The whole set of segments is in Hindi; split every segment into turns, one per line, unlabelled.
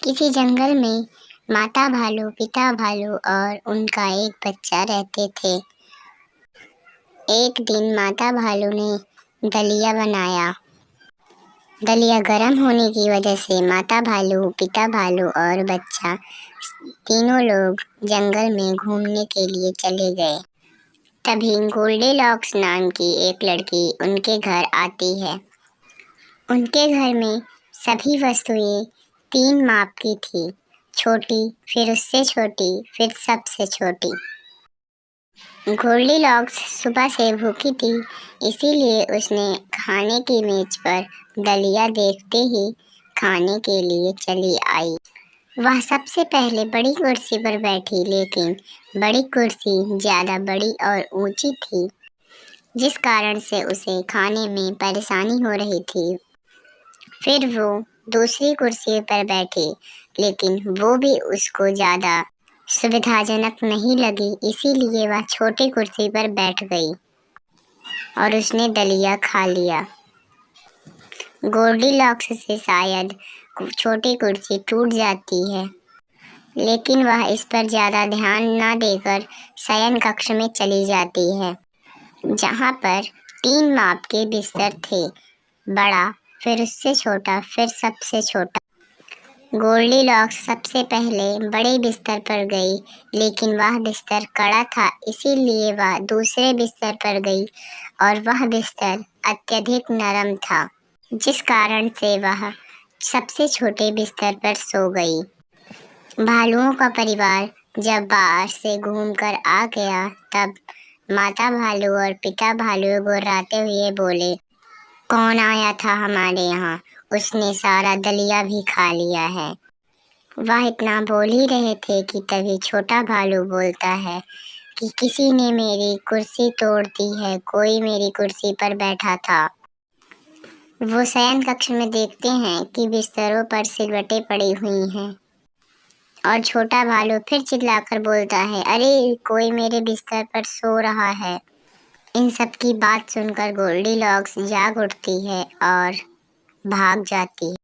किसी जंगल में माता भालू, पिता भालू और उनका एक बच्चा रहते थे। एक दिन माता भालू ने दलिया बनाया। दलिया गर्म होने की वजह से माता भालू, पिता भालू और बच्चा तीनों लोग जंगल में घूमने के लिए चले गए। तभी गोल्डीलॉक्स नाम की एक लड़की उनके घर आती है। उनके घर में सभी वस्तुएं 3 माप की थी, छोटी, फिर उससे छोटी, फिर सबसे छोटी। गोल्डीलॉक्स सुबह से भूखी थी, इसीलिए उसने खाने की मेज पर दलिया देखते ही खाने के लिए चली आई। वह सबसे पहले बड़ी कुर्सी पर बैठी, लेकिन बड़ी कुर्सी ज्यादा बड़ी और ऊंची थी, जिस कारण से उसे खाने में परेशानी हो रही थी। फिर वो दूसरी कुर्सी पर बैठी, लेकिन वो भी उसको ज्यादा सुविधाजनक नहीं लगी, इसीलिए वह छोटी कुर्सी पर बैठ गई और उसने दलिया खा लिया। गोल्डीलॉक्स से शायद छोटी कुर्सी टूट जाती है, लेकिन वह इस पर ज्यादा ध्यान न देकर शयन कक्ष में चली जाती है, जहाँ पर 3 माप के बिस्तर थे, बड़ा, फिर उससे छोटा, फिर सबसे छोटा। गोल्डीलॉक्स सबसे पहले बड़े बिस्तर पर गई, लेकिन वह बिस्तर कड़ा था, इसीलिए वह दूसरे बिस्तर पर गई और वह बिस्तर अत्यधिक नरम था, जिस कारण से वह सबसे छोटे बिस्तर पर सो गई। भालुओं का परिवार जब बाहर से घूमकर आ गया, तब माता भालू और पिता भालू गुर्राते हुए बोले, कौन आया था हमारे यहाँ? उसने सारा दलिया भी खा लिया है। वह इतना बोल ही रहे थे कि तभी छोटा भालू बोलता है कि किसी ने मेरी कुर्सी तोड़ दी है, कोई मेरी कुर्सी पर बैठा था। वो शयन कक्ष में देखते हैं कि बिस्तरों पर सिलवटें पड़ी हुई हैं और छोटा भालू फिर चिल्लाकर बोलता है, अरे कोई मेरे बिस्तर पर सो रहा है। इन सब की बात सुनकर गोल्डीलॉक्स जाग उठती है और भाग जाती है।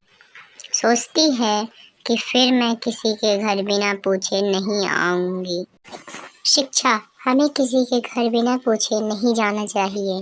सोचती है कि फिर मैं किसी के घर बिना पूछे नहीं आऊंगी। शिक्षा: हमें किसी के घर बिना पूछे नहीं जाना चाहिए।